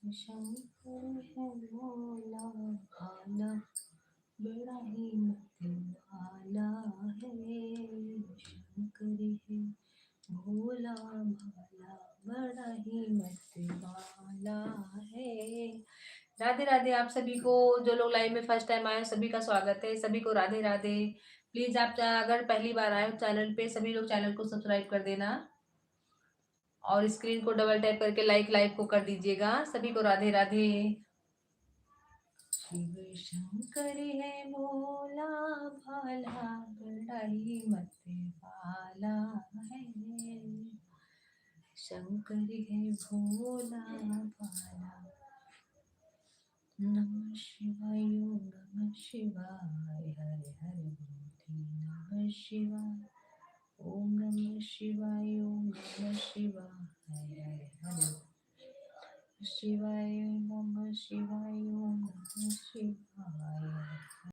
शंकर है भोला भाला, बड़ा ही मतवाला है। शंकर है भोला भाला, बड़ा ही मतवाला है। राधे राधे आप सभी को, जो लोग लाइव में फर्स्ट टाइम आए सभी का स्वागत है, सभी को राधे राधे। प्लीज आप अगर पहली बार आए हो चैनल पे, सभी लोग चैनल को सब्सक्राइब कर देना और स्क्रीन को डबल टैप करके लाइव को कर दीजिएगा। सभी को राधे राधे। शिव शंकर है भोला भाला, बड़ा ही मतवाला है। शंकर है भोला भाला। नमः शिवाय नमः शिवाय, हरे हरे बोलती नमः शिवाय। ओम नमः शिवाय ओम नमः शिवाय, हरे हरे शिवाय नमः शिवाय ओम नमः शिवाय।